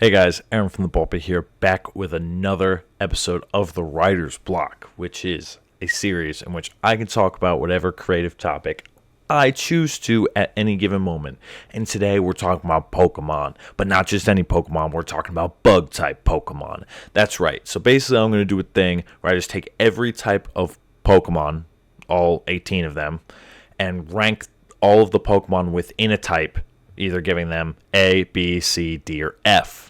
Hey guys, Aaron from the Ballpit here, back with another episode of The Writer's Block, which is a series in which I can talk about whatever creative topic I choose to at any given moment. And today we're talking about Pokemon, but not just any Pokemon, we're talking about bug-type Pokemon. That's right. So basically I'm going to do a thing where I just take every type of Pokemon, all 18 of them, and rank all of the Pokemon within a type, either giving them A, B, C, D, or F.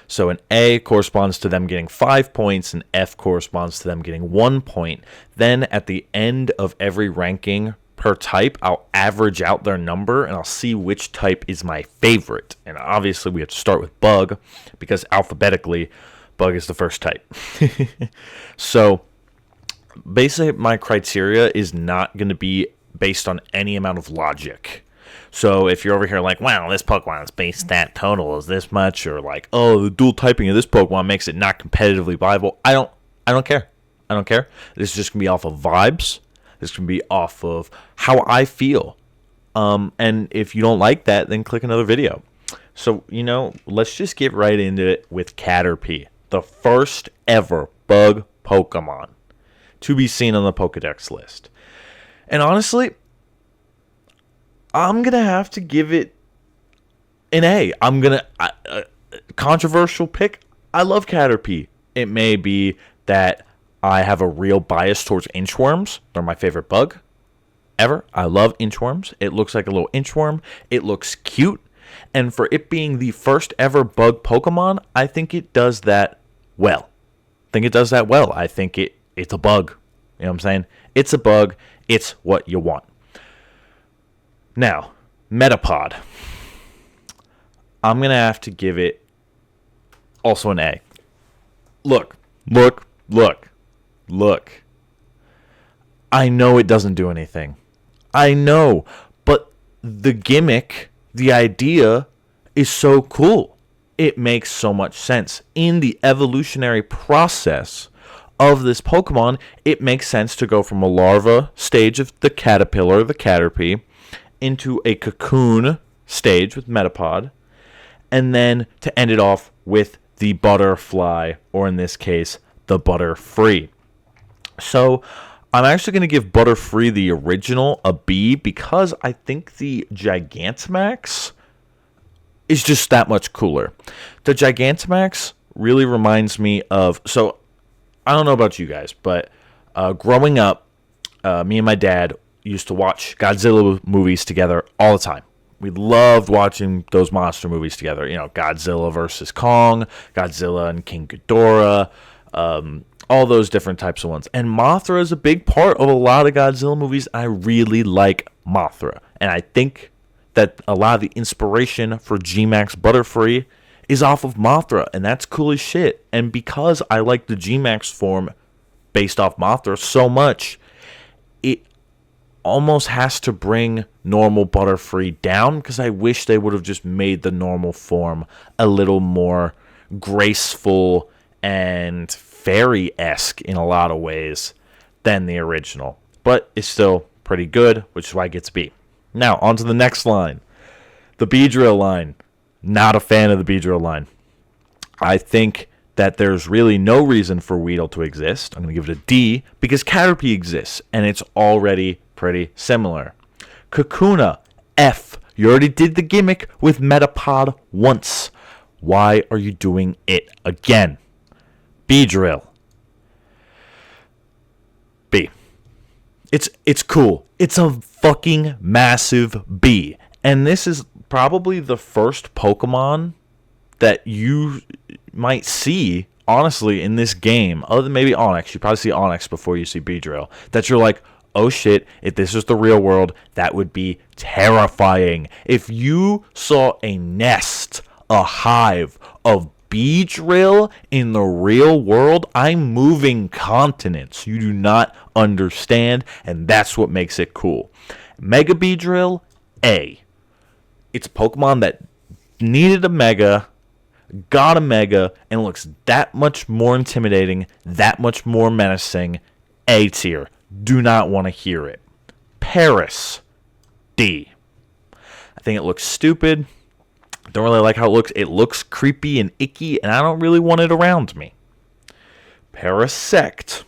So an A corresponds to them getting 5 points, and F corresponds to them getting 1 point. Then at the end of every ranking per type, I'll average out their number, and I'll see which type is my favorite. And obviously we have to start with Bug, because alphabetically, Bug is the first type. So basically my criteria is not going to be based on any amount of logic. So if you're over here like, wow, this Pokemon's base stat total is this much, or like, oh, the dual typing of this Pokemon makes it not competitively viable, I don't care. I don't care. This is just gonna be off of vibes. This is gonna be off of how I feel. And if you don't like that, then click another video. So, let's just get right into it with Caterpie, the first ever bug Pokemon to be seen on the Pokedex list. And honestly, I'm going to have to give it an A. Controversial pick. I love Caterpie. It may be that I have a real bias towards inchworms. They're my favorite bug ever. I love inchworms. It looks like a little inchworm. It looks cute. And for it being the first ever bug Pokemon, I think it does that well. I think it's a bug. You know what I'm saying? It's a bug. It's what you want. Now, Metapod. I'm going to have to give it also an A. Look. I know it doesn't do anything. I know. But the gimmick, the idea, is so cool. It makes so much sense. In the evolutionary process of this Pokemon, it makes sense to go from a larva stage of the caterpillar, the Caterpie, into a cocoon stage with Metapod, and then to end it off with the butterfly, or in this case, the Butterfree. So I'm actually going to give Butterfree, the original, a B, because I think the Gigantamax is just that much cooler. The Gigantamax really reminds me of, so I don't know about you guys, but growing up, me and my dad used to watch Godzilla movies together all the time. We loved watching those monster movies together. Godzilla versus Kong, Godzilla and King Ghidorah, all those different types of ones. And Mothra is a big part of a lot of Godzilla movies. I really like Mothra. And I think that a lot of the inspiration for G-Max Butterfree is off of Mothra. And that's cool as shit. And because I like the G-Max form based off Mothra so much, it almost has to bring normal Butterfree down, because I wish they would have just made the normal form a little more graceful and fairy-esque in a lot of ways than the original. But it's still pretty good, which is why it gets B. Now, on to the next line. The Beedrill line. Not a fan of the Beedrill line. I think that there's really no reason for Weedle to exist. I'm going to give it a D, because Caterpie exists, and it's already pretty similar. Kakuna, F. You already did the gimmick with Metapod once. Why are you doing it again? Beedrill, B. It's cool. It's a fucking massive B. And this is probably the first Pokemon that you might see, honestly, in this game, other than maybe Onix. You probably see Onix before you see Beedrill. That you're like, oh shit, if this is the real world, that would be terrifying. If you saw a nest, a hive of Beedrill in the real world, I'm moving continents. You do not understand, and that's what makes it cool. Mega Beedrill, A. It's a Pokemon that needed a Mega, got a Mega, and looks that much more intimidating, that much more menacing. A tier. Do not want to hear it. Paris, D. I think it looks stupid. Don't really like how it looks. It looks creepy and icky, and I don't really want it around me. Parasect.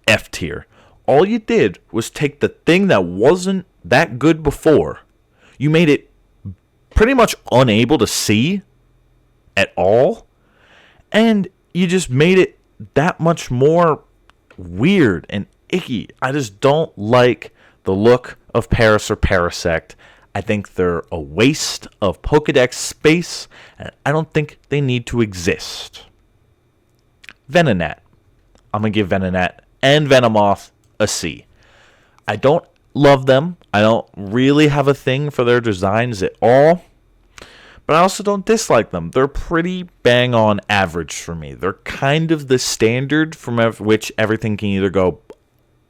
F tier. All you did was take the thing that wasn't that good before. You made it pretty much unable to see at all. And you just made it that much more weird and icky. I just don't like the look of Paras or Parasect. I think they're a waste of Pokedex space, and I don't think they need to exist. Venonat. I'm going to give Venonat and Venomoth a C. I don't love them. I don't really have a thing for their designs at all, but I also don't dislike them. They're pretty bang on average for me. They're kind of the standard from which everything can either go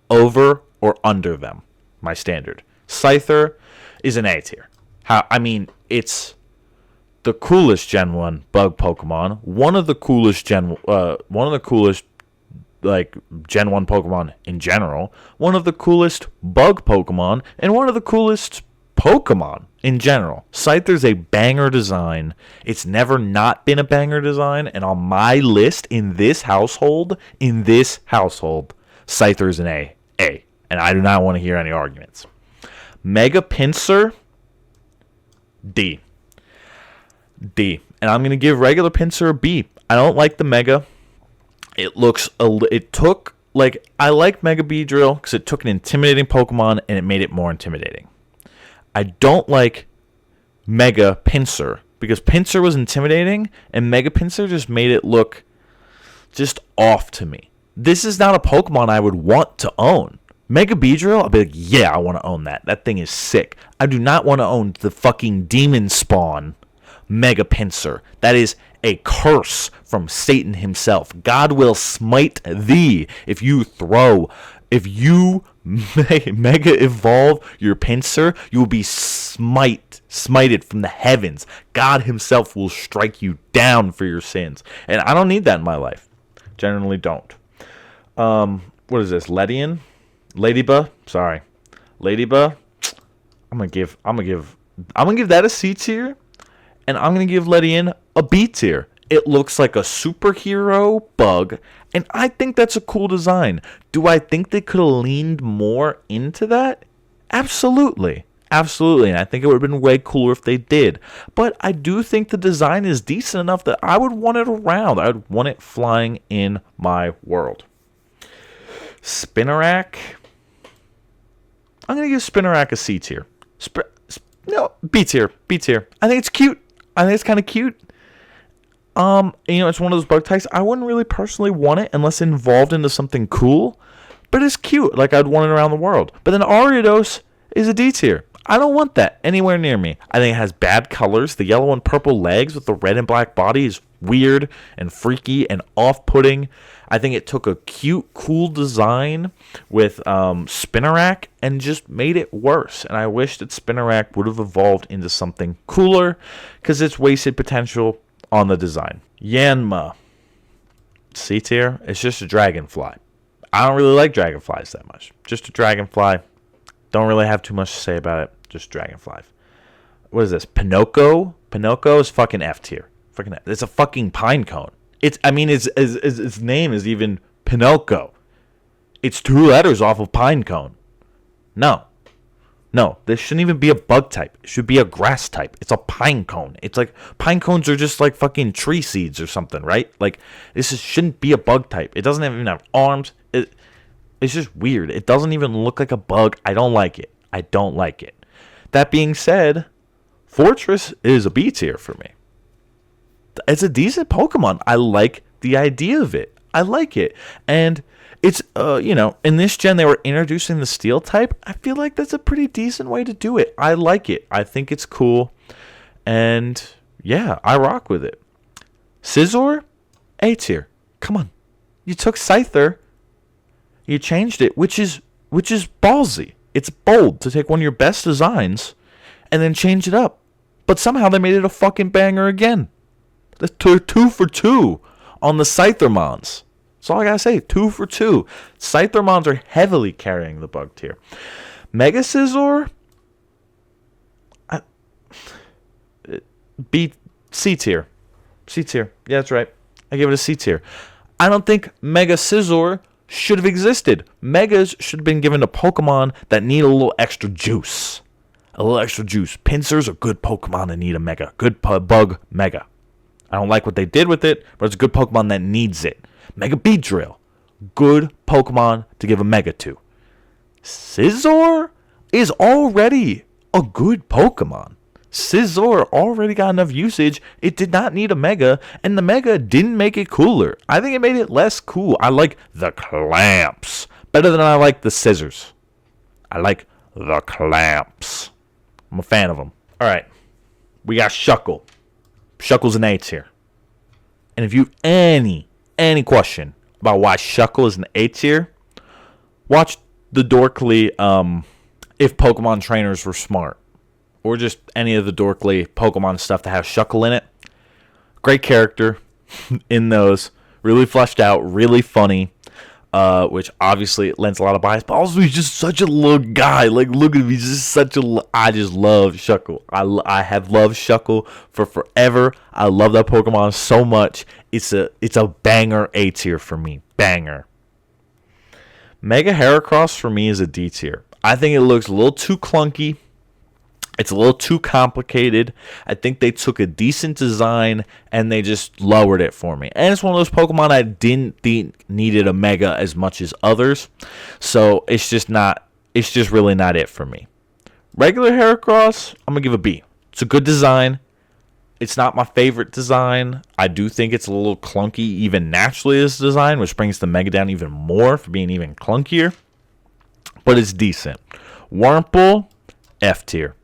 over or under them. My standard. Scyther is an A tier. It's the coolest Gen 1 bug Pokemon. One of the coolest Gen 1 Pokemon in general. One of the coolest bug Pokemon, and one of the coolest Pokemon in general. Scyther's a banger design. It's never not been a banger design, and on my list in this household, Scyther's an A. And I do not want to hear any arguments. Mega Pinsir, D. And I'm going to give regular Pinsir a B. I don't like the Mega. I like Mega Beedrill because it took an intimidating Pokemon and it made it more intimidating. I don't like Mega Pinsir because Pinsir was intimidating and Mega Pinsir just made it look just off to me. This is not a Pokemon I would want to own. Mega Beedrill, I'll be like, yeah, I want to own that. That thing is sick. I do not want to own the fucking Demon Spawn Mega Pinsir. That is a curse from Satan himself. God will smite thee if you mega evolve your Pinsir, you will be smited from the heavens. God himself will strike you down for your sins. And I don't need that in my life. Generally don't. What is this? Ledian? Ladybug? Sorry. Ladybug? I'm gonna give that a C tier. And I'm going to give Ledian a B tier. It looks like a superhero bug, and I think that's a cool design. Do I think they could have leaned more into that? Absolutely. And I think it would have been way cooler if they did. But I do think the design is decent enough that I would want it around. I would want it flying in my world. Spinarak. I'm going to give Spinarak a C tier. B tier. I think it's cute. I think it's kind of cute. It's one of those bug types. I wouldn't really personally want it unless involved into something cool. But it's cute. Like, I'd want it around the world. But then Ariados is a D tier. I don't want that anywhere near me. I think it has bad colors. The yellow and purple legs with the red and black body is weird and freaky and off-putting. I think it took a cute, cool design with Spinarak and just made it worse. And I wish that Spinarak would have evolved into something cooler because it's wasted potential on the design. Yanma. C tier. It's just a dragonfly. I don't really like dragonflies that much. Just a dragonfly. Don't really have too much to say about it. Just dragonfly. What is this? Pinocchio? Pinocchio is fucking F tier. It's a fucking pine cone. Its name is even Pinocchio. It's 2 letters off of pine cone. No, this shouldn't even be a bug type. It should be a grass type. It's a pine cone. It's like pine cones are just like fucking tree seeds or something, right? Like shouldn't be a bug type. It doesn't even have arms. It's just weird. It doesn't even look like a bug. I don't like it. That being said, Fortress is a B tier for me. It's a decent Pokemon. I like the idea of it. I like it. And it's, in this gen, they were introducing the Steel type. I feel like that's a pretty decent way to do it. I like it. I think it's cool. And, yeah, I rock with it. Scizor, A tier. Come on. You took Scyther. You changed it, which is ballsy. It's bold to take one of your best designs and then change it up. But somehow they made it a fucking banger again. That's 2 for 2 on the Scythermons. That's all I gotta say. 2 for 2. Scythermons are heavily carrying the bug tier. Mega Scizor, B, C tier. C tier. Yeah, that's right. I give it a C tier. I don't think Mega Scizor should have existed. Megas should have been given to Pokemon that need a little extra juice. A little extra juice. Pincers are good Pokemon that need a Mega. Good bug Mega. I don't like what they did with it, but it's a good Pokemon that needs it. Mega Beedrill. Good Pokemon to give a Mega to. Scizor is already a good Pokemon. Scizor already got enough usage. It did not need a Mega, and the Mega didn't make it cooler. I think it made it less cool. I like the clamps better than I like the scissors. I like the clamps. I'm a fan of them. All right, we got Shuckle. Shuckle's an A tier. And if you have any question about why Shuckle is an A tier, watch the Dorkly If Pokemon Trainers Were Smart. Or just any of the Dorkly Pokemon stuff that has Shuckle in it. Great character in those. Really fleshed out, really funny. Which obviously lends a lot of bias. But also he's just such a little guy. Like, look at him. He's just such a... I just love Shuckle. I have loved Shuckle for forever. I love that Pokemon so much. It's a banger A tier for me. Banger. Mega Heracross for me is a D tier. I think it looks a little too clunky. It's a little too complicated. I think they took a decent design and they just lowered it for me. And it's one of those Pokemon I didn't think needed a Mega as much as others. So it's just really not it for me. Regular Heracross, I'm going to give a B. It's a good design. It's not my favorite design. I do think it's a little clunky even naturally as design, which brings the Mega down even more for being even clunkier. But it's decent. Wurmple, F tier.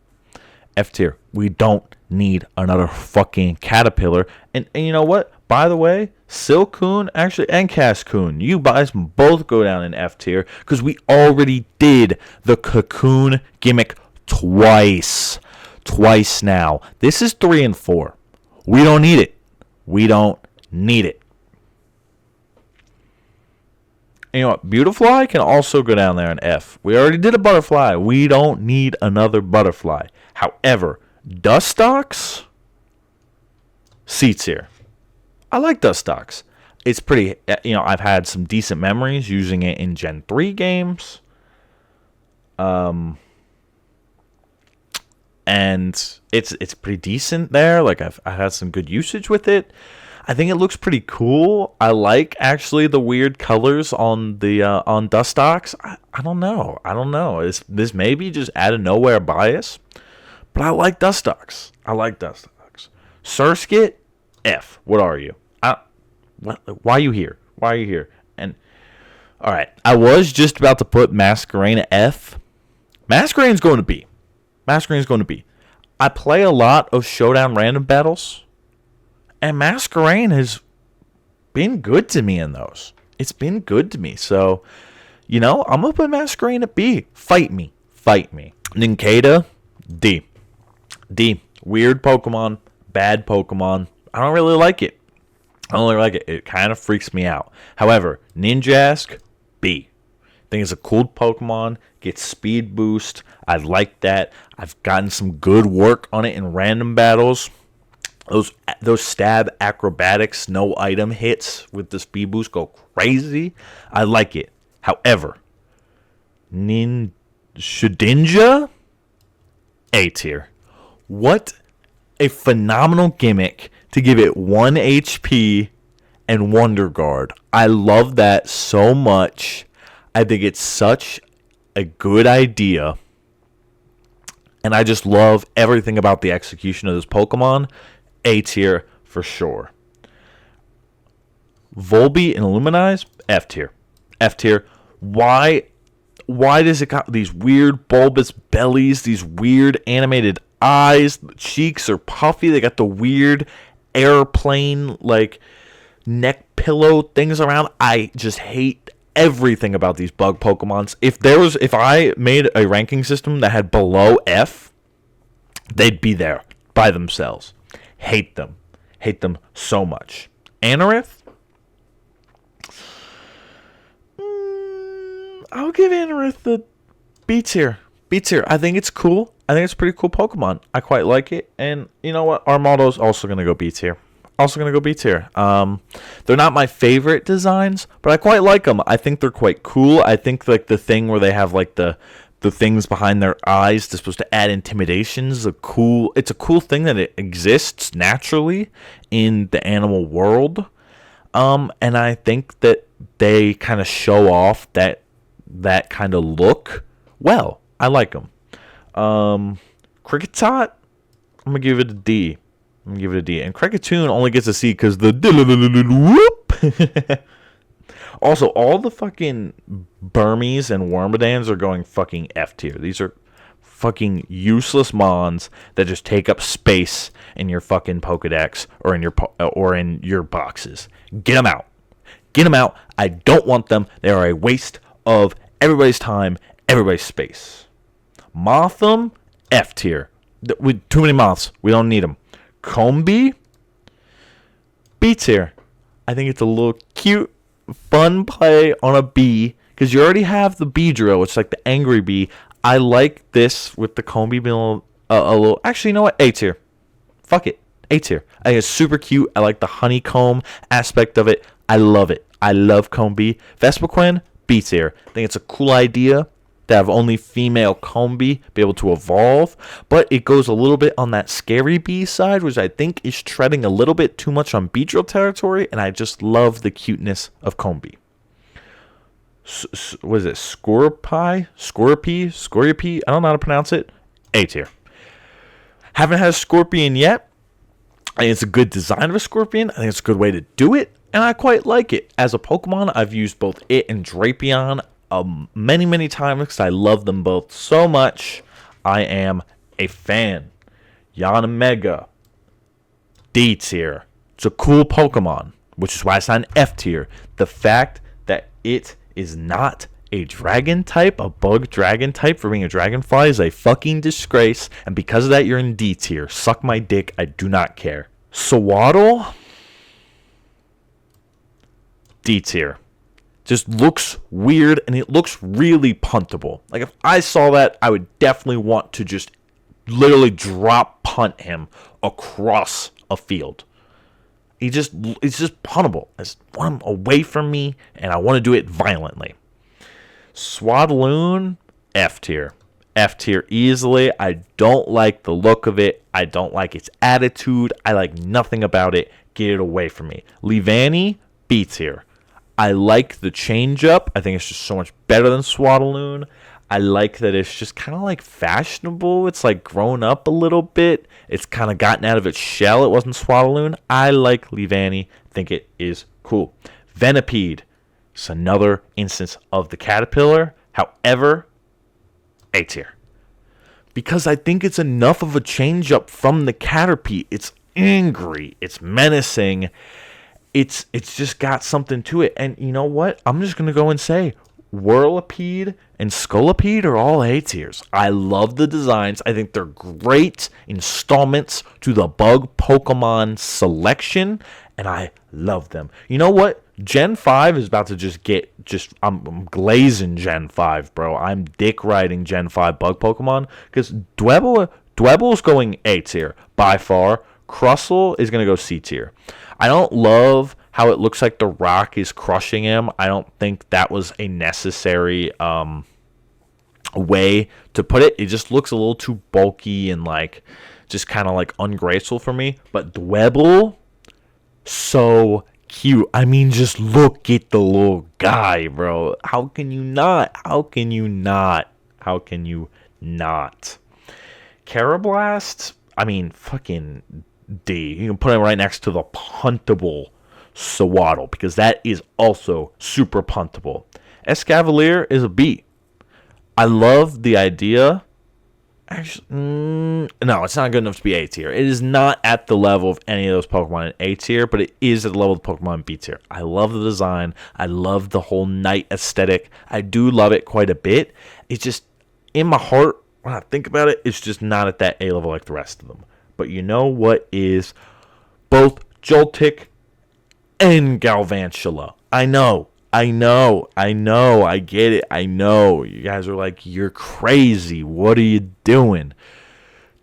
F tier. We don't need another fucking Caterpillar. And you know what? By the way, Silcoon actually and Cascoon, you guys both go down in F tier because we already did the Cocoon gimmick twice. Twice now. This is 3 and 4. We don't need it. We don't need it. And you know what? Beautifly can also go down there in F. We already did a Butterfly. We don't need another Butterfly. However, Dustox, C tier. I like Dustox. It's pretty, I've had some decent memories using it in Gen 3 games. And it's pretty decent there. Like I've had some good usage with it. I think it looks pretty cool. I like actually the weird colors on the on Dustox. I don't know. This may be just out of nowhere bias, but I like Dustox. Surskit, F. What are you? Why are you here? And all right, I was just about to put Masquerain F. Masquerain's going to B. I play a lot of Showdown random battles. And Masquerain has been good to me in those. It's been good to me. So, I'm going to put Masquerain at B. Fight me. Nincada, D. Weird Pokemon. Bad Pokemon. I don't really like it. It kind of freaks me out. However, Ninjask, B. I think it's a cool Pokemon. Gets speed boost. I like that. I've gotten some good work on it in random battles. Those stab acrobatics, no item hits with the speed boost go crazy. I like it. However, Shedinja, A tier. What a phenomenal gimmick to give it 1 HP and Wonder Guard. I love that so much. I think it's such a good idea. And I just love everything about the execution of this Pokemon. A tier for sure. Volbeat and Illuminize, F tier. Why does it got these weird bulbous bellies, these weird animated eyes, the cheeks are puffy, they got the weird airplane like neck pillow things around. I just hate everything about these bug Pokemons. If I made a ranking system that had below F, they'd be there by themselves. Hate them so much. Anorith, I'll give Anorith the B tier. I think it's cool. I think it's a pretty cool Pokemon. I quite like it. And you know what? Armaldo's also going to go B tier. Also going to go B tier. They're not my favorite designs, but I quite like them. I think they're quite cool. I think like the thing where they have like the things behind their eyes they're supposed to add intimidation is it's a cool thing that it exists naturally in the animal world. And I think that they kind of show off that kind of look well. I like them. Kricketot, I'm gonna give it a D. And Kricketune only gets a C because the whoop. Also, all the fucking Burmese and Wormadans are going fucking F tier. These are fucking useless mons that just take up space in your fucking Pokedex or in your boxes. Get them out. Get them out. I don't want them. They are a waste of everybody's time, everybody's space. Mothim, F tier. With too many moths. We don't need them. Combee, B tier. I think it's a little cute, fun play on a bee because you already have the Beedrill, which is like the angry bee. I like this with the Combee being a little. Actually, you know what? A tier. Fuck it. A tier. I think it's super cute. I like the honeycomb aspect of it. I love it. I love Combee. Vespiquen, B tier. I think it's a cool idea to have only female Combee be able to evolve, but it goes a little bit on that scary bee side, which I think is treading a little bit too much on Beedrill territory, and I just love the cuteness of Combee. What is it? Scorpy? I don't know how to pronounce it. A tier. Haven't had a Scorpion yet. I think it's a good design of a Scorpion. I think it's a good way to do it, and I quite like it. As a Pokemon, I've used both it and Drapion many times because I love them both so much. I am a fan. Yanmega, D tier. It's a cool Pokemon, which is why it's not an F tier. The fact that it is not a dragon type, a bug dragon type for being a dragonfly is a fucking disgrace, and because of that you're in D tier. Suck my dick, I do not care. Swaddle, D tier. Just looks weird, and it looks really puntable. Like, if I saw that, I would definitely want to just literally drop punt him across a field. It's just puntable. I just want him away from me, and I want to do it violently. Swadloon, F tier. F tier easily. I don't like the look of it. I don't like its attitude. I like nothing about it. Get it away from me. Leavanny, B tier. I like the change up. I think it's just so much better than Swaddloon. I like that it's just kind of like fashionable. It's like grown up a little bit. It's kind of gotten out of its shell. It wasn't Swaddloon. I like Leavanny. Think it is cool. Venipede. It's another instance of the caterpillar. However, A tier. Because I think it's enough of a change up from the Caterpie. It's angry. It's menacing. It's just got something to it. And you know what? I'm just going to go and say Whirlipede and Scolipede are all A tiers. I love the designs. I think they're great installments to the bug Pokemon selection, and I love them. You know what? Gen 5 is about to I'm glazing Gen 5, bro. I'm dick riding Gen 5 bug Pokemon because Dwebble's going A tier by far. Crustle is going to go C tier. I don't love how it looks like the rock is crushing him. I don't think that was a necessary way to put it. It just looks a little too bulky and like just kind of like ungraceful for me. But Dwebble, so cute. I mean, just look at the little guy, bro. How can you not? How can you not? How can you not? Carablast, I mean, fucking D. You can put him right next to the puntable Swaddle because that is also super puntable. Escavalier is a B. I love the idea. Actually, no, it's not good enough to be A tier. It is not at the level of any of those Pokemon in A tier, but it is at the level of Pokemon in B tier. I love the design. I love the whole night aesthetic. I do love it quite a bit. It's just, in my heart, when I think about it, it's just not at that A level like the rest of them. But you know what is both Joltik and Galvantula? I know. I know, I get it, I know. You guys are like, you're crazy. What are you doing?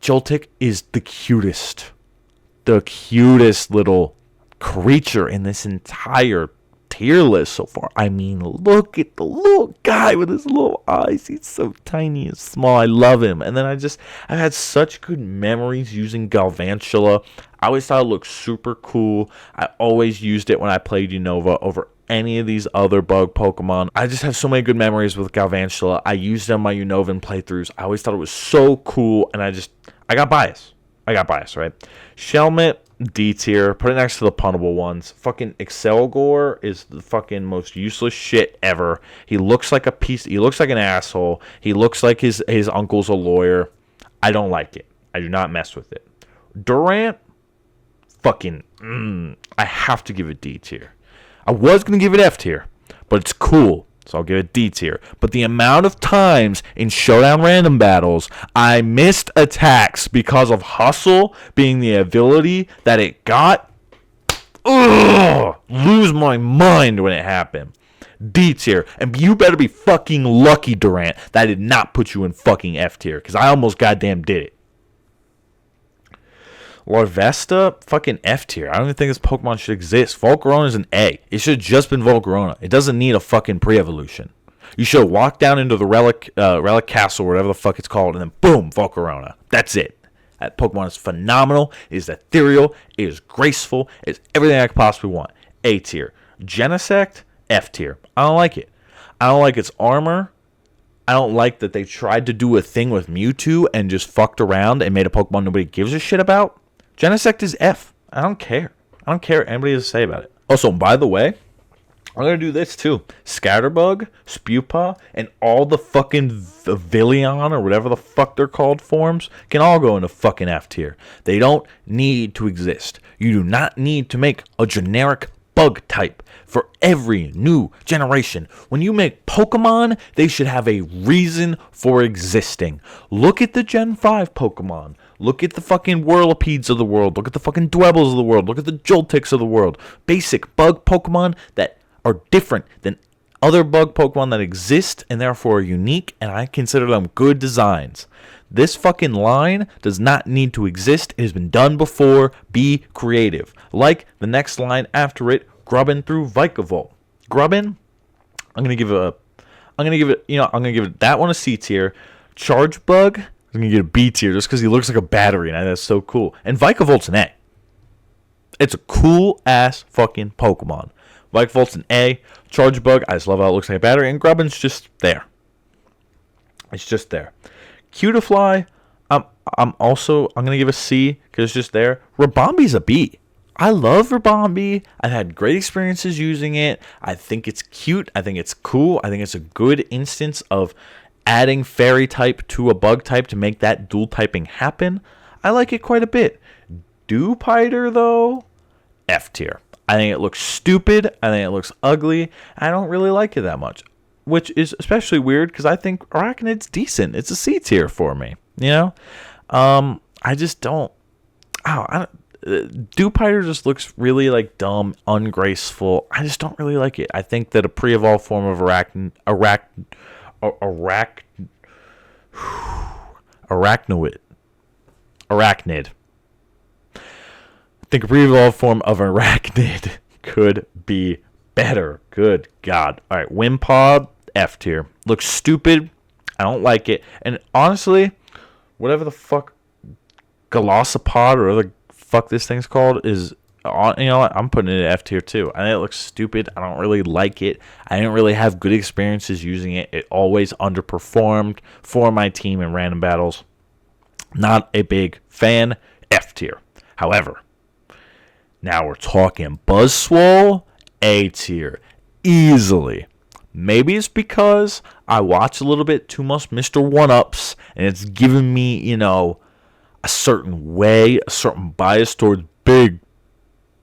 Joltik is the cutest little creature in this entire tier list so far. I mean, look at the little guy with his little eyes. He's so tiny and small. I love him. And then I've had such good memories using Galvantula. I always thought it looked super cool. I always used it when I played Unova over any of these other bug Pokemon. I just have so many good memories with Galvantula. I used them in my Unovan playthroughs. I always thought it was so cool, and I got bias. Right? Shelmet, D tier. Put it next to the punnable ones. Fucking Excelgor is the fucking most useless shit ever. He looks like he looks like an asshole. He looks like his uncle's a lawyer. I don't like it. I do not mess with it. Durant, I have to give it D tier. I was going to give it F tier, but it's cool, so I'll give it D tier. But the amount of times in Showdown random battles I missed attacks because of Hustle being the ability that it got, lose my mind when it happened. D tier. And you better be fucking lucky, Durant, that I did not put you in fucking F tier, because I almost goddamn did it. Larvesta, fucking F tier. I don't even think this Pokemon should exist. Volcarona is an A. It should have just been Volcarona. It doesn't need a fucking pre-evolution. You should have walked down into the Relic Castle, whatever the fuck it's called, and then boom, Volcarona. That's it. That Pokemon is phenomenal. It is ethereal. It is graceful. It's everything I could possibly want. A tier. Genesect, F tier. I don't like it. I don't like its armor. I don't like that they tried to do a thing with Mewtwo and just fucked around and made a Pokemon nobody gives a shit about. Genesect is F. I don't care. I don't care what anybody has to say about it. Also, by the way, I'm going to do this too. Scatterbug, Spewpa, and all the fucking Villion or whatever the fuck they're called forms can all go into fucking F tier. They don't need to exist. You do not need to make a generic bug type for every new generation. When you make Pokemon, they should have a reason for existing. Look at the Gen 5 Pokemon. Look at the fucking Whirlipedes of the world. Look at the fucking Dwebbles of the world. Look at the Joltics of the world. Basic bug Pokemon that are different than other bug Pokemon that exist and therefore are unique, and I consider them good designs. This fucking line does not need to exist. It has been done before. Be creative. Like the next line after it, Grubbin through Vikavolt. Grubbin, I'm gonna give it that one a C tier. Charge Bug, I'm gonna get a B tier just because he looks like a battery and that's so cool. And Vikavolt's an A. It's a cool ass fucking Pokemon. Vikavolt's an A. Charge Bug, I just love how it looks like a battery. And Grubbin's just there. It's just there. Cutiefly, I'm gonna give a C because it's just there. Rabombi's a B. I love Rabombi. I've had great experiences using it. I think it's cute. I think it's cool. I think it's a good instance of adding fairy type to a bug type to make that dual typing happen. I like it quite a bit. Dewpider, though, F tier. I think it looks stupid. I think it looks ugly. I don't really like it that much, which is especially weird because I think Arachnid's decent. It's a C tier for me, you know? I just don't... Dewpider just looks really like dumb, ungraceful. I just don't really like it. I think that a pre-evolved form of arachnid. I think a pre-evolved form of arachnid could be better. Good God. All right, Wimpod, F tier. Looks stupid. I don't like it. And honestly, whatever the fuck Galosopod or other fuck this thing's called is on, you know what, I'm putting it at F tier too. I think it looks stupid. I don't really like it. I didn't really have good experiences using it. It always underperformed for my team in random battles. Not a big fan. F tier. However, now we're talking Buzzswole, A tier. Easily. Maybe it's because I watch a little bit too much Mr. One-Ups and it's giving me, you know, a certain way, a certain bias towards big,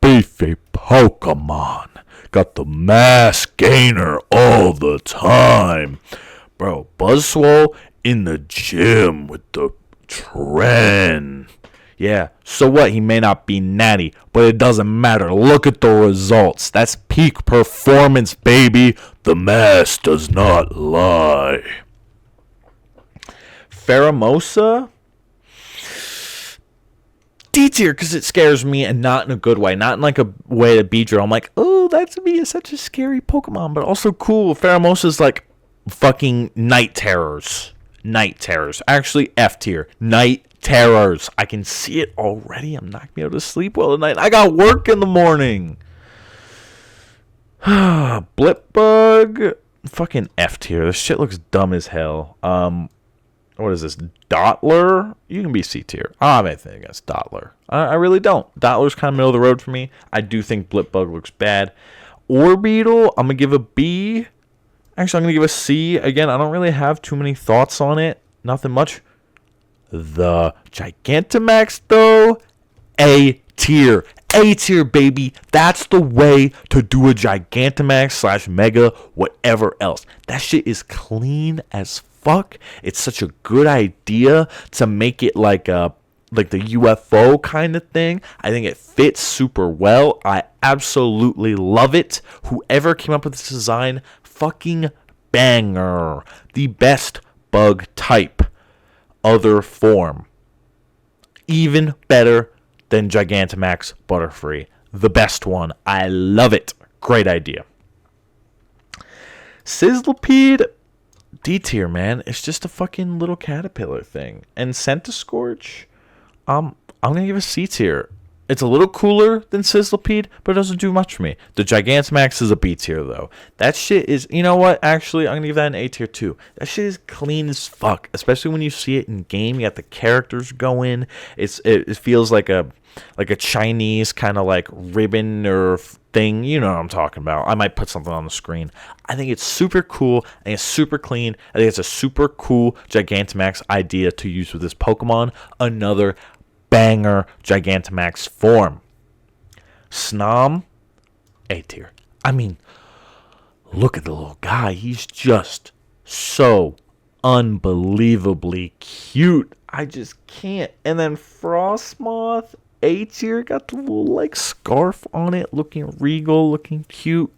beefy Pokemon. Got the mass gainer all the time. Bro, Buzzswole in the gym with the trend. Yeah, so what? He may not be natty, but it doesn't matter. Look at the results. That's peak performance, baby. The math does not lie. Pheromosa? D tier, because it scares me, and not in a good way. Not in like a way to beat you. I'm like, oh, that to me is such a scary Pokemon, but also cool. Pheromosa's like fucking night terrors. Night terrors. Actually, F tier. Night terrors. I can see it already. I'm not gonna be able to sleep well at night. I got work in the morning. Blipbug. Fucking F tier. This shit looks dumb as hell. What is this? Dottler? You can be C tier. I don't have anything against Dottler. I really don't. Dottler's kind of middle of the road for me. I do think Blipbug looks bad. Orbeetle, I'm going to give a B. Actually, I'm going to give a C. Again, I don't really have too many thoughts on it. Nothing much. The Gigantamax, though, A tier. A tier, baby. That's the way to do a Gigantamax / Mega, whatever else. That shit is clean as fuck. It's such a good idea to make it like the UFO kind of thing. I think it fits super well. I absolutely love it. Whoever came up with this design, fucking banger. The best bug type. Other form. Even better than Gigantamax Butterfree. The best one. I love it. Great idea. Sizzlipede, D tier, man. It's just a fucking little caterpillar thing. And Centiskorch, I'm gonna give a C tier. It's a little cooler than Sizzlipede, but it doesn't do much for me. The Gigantamax is a B tier, though. That shit is, you know what? Actually, I'm gonna give that an A tier, too. That shit is clean as fuck, especially when you see it in game. You got the characters going. It feels like a Chinese kind of like ribbon or thing. You know what I'm talking about. I might put something on the screen. I think it's super cool. I think it's super clean. I think it's a super cool Gigantamax idea to use with this Pokemon. Another banger Gigantamax form. Snom, A tier. I mean, look at the little guy. He's just so unbelievably cute. I just can't. And then Frostmoth, A tier. Got the little like scarf on it, looking regal, looking cute.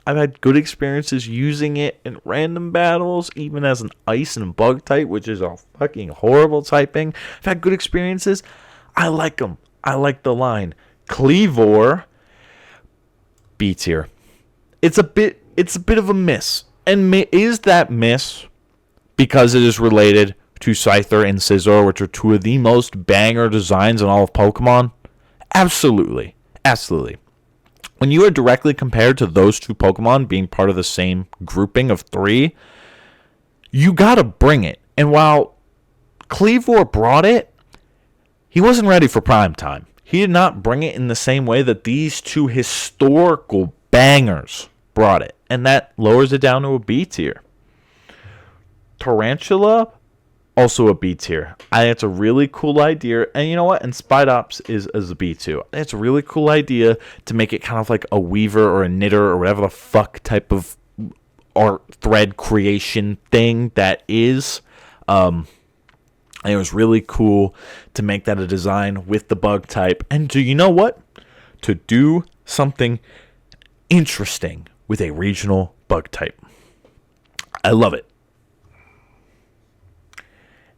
I've had good experiences using it in random battles, even as an ice and bug type, which is a fucking horrible typing. I've had good experiences. I like them. I like the line. Cleavor, B tier. It's a bit of a miss. And is that miss because it is related to Scyther and Scizor, which are two of the most banger designs in all of Pokemon? Absolutely. Absolutely. When you are directly compared to those two Pokemon being part of the same grouping of three, you gotta bring it. And while Cleavor brought it, he wasn't ready for prime time. He did not bring it in the same way that these two historical bangers brought it. And that lowers it down to a B tier. Tarantula, also a B tier. I think it's a really cool idea. And you know what? And Spidops is a B too. It's a really cool idea to make it kind of like a weaver or a knitter or whatever the fuck type of art thread creation thing that is. And it was really cool to make that a design with the bug type. And you know what? To do something interesting with a regional bug type. I love it.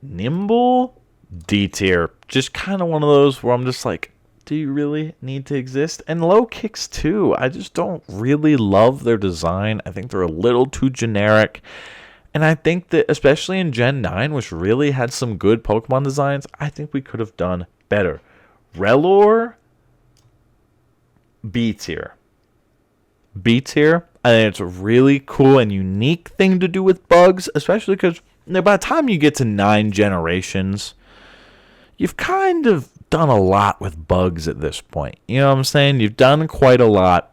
Nimble, D tier. Just kind of one of those where I'm just like, do you really need to exist? And Low Kicks too. I just don't really love their design. I think they're a little too generic. And I think that, especially in Gen 9, which really had some good Pokemon designs, I think we could have done better. Rellor, B tier. B tier. I think it's a really cool and unique thing to do with bugs, especially because by the time you get to 9 generations, you've kind of done a lot with bugs at this point. You know what I'm saying? You've done quite a lot.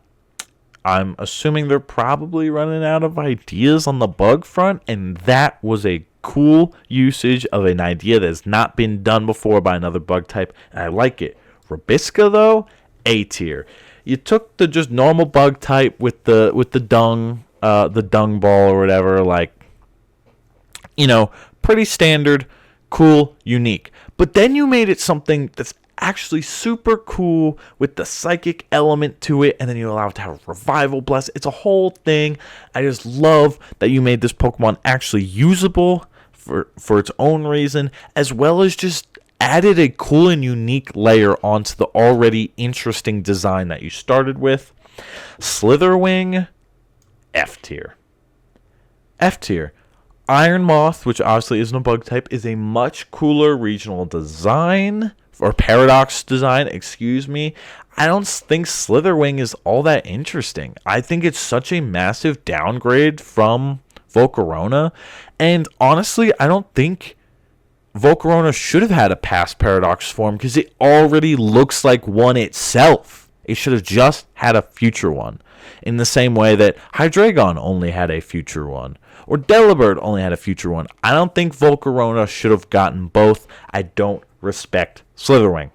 I'm assuming they're probably running out of ideas on the bug front, and that was a cool usage of an idea that has not been done before by another bug type, and I like it. Rabisca, though, A tier. You took the just normal bug type with the dung ball or whatever, like, you know, pretty standard, cool, unique. But then you made it something that's actually super cool with the psychic element to it, and then you allow it to have a revival bless. It's a whole thing. I just love that you made this Pokemon actually usable for its own reason, as well as just added a cool and unique layer onto the already interesting design that you started with. Slitherwing, F tier. F tier. Iron Moth, which obviously isn't a bug type, is a much cooler regional design, or paradox design, excuse me. I don't think Slitherwing is all that interesting. I think it's such a massive downgrade from Volcarona, and honestly, I don't think Volcarona should have had a past paradox form because it already looks like one itself. It should have just had a future one, in the same way that Hydreigon only had a future one, or Delibird only had a future one. I don't think Volcarona should have gotten both. I don't respect Slitherwing.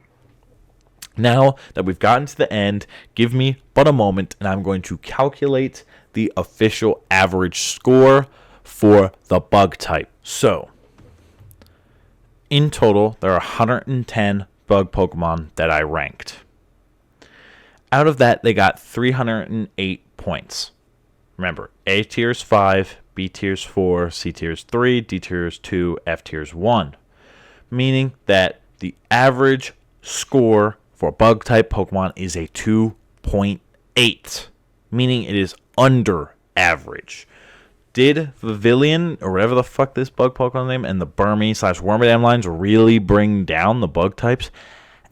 Now that we've gotten to the end, give me but a moment, and I'm going to calculate the official average score for the bug type. So, in total, there are 110 bug Pokemon that I ranked. Out of that, they got 308 points. Remember, A tier is 5, B tier is 4, C tier is 3, D tier is 2, F tier is 1. Meaning that the average score for bug type Pokemon is a 2.8. Meaning it is under average. Did Vivillon, or whatever the fuck this bug Pokemon name, and the Burmy/Wormadam lines really bring down the bug types?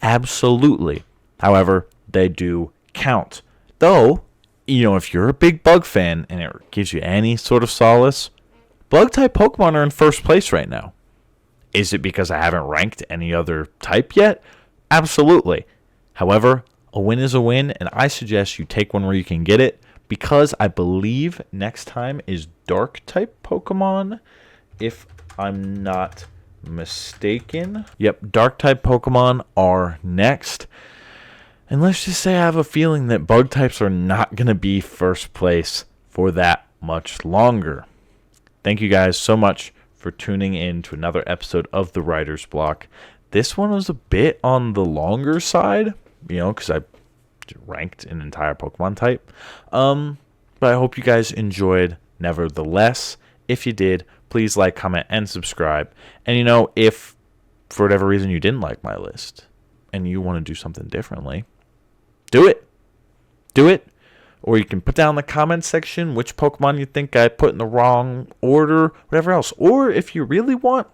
Absolutely. However, they do count. Though, if you're a big bug fan and it gives you any sort of solace, bug type Pokemon are in first place right now. Is it because I haven't ranked any other type yet? Absolutely. However, a win is a win, and I suggest you take one where you can get it, because I believe next time is dark type Pokemon, if I'm not mistaken. Yep, dark type Pokemon are next. And let's just say I have a feeling that bug types are not going to be first place for that much longer. Thank you guys so much for tuning in to another episode of The Writer's Block. This one was a bit on the longer side, because I ranked an entire Pokemon type. But I hope you guys enjoyed nevertheless. If you did, please like, comment, and subscribe. And if for whatever reason you didn't like my list and you want to do something differently, do it. Do it. Or you can put down in the comment section which Pokemon you think I put in the wrong order, whatever else. Or if you really want,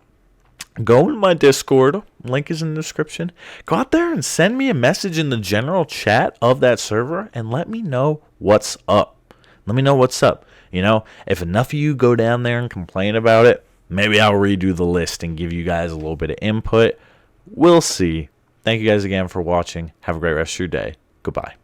go in my Discord. Link is in the description. Go out there and send me a message in the general chat of that server and let me know what's up. Let me know what's up. If enough of you go down there and complain about it, maybe I'll redo the list and give you guys a little bit of input. We'll see. Thank you guys again for watching. Have a great rest of your day. Goodbye.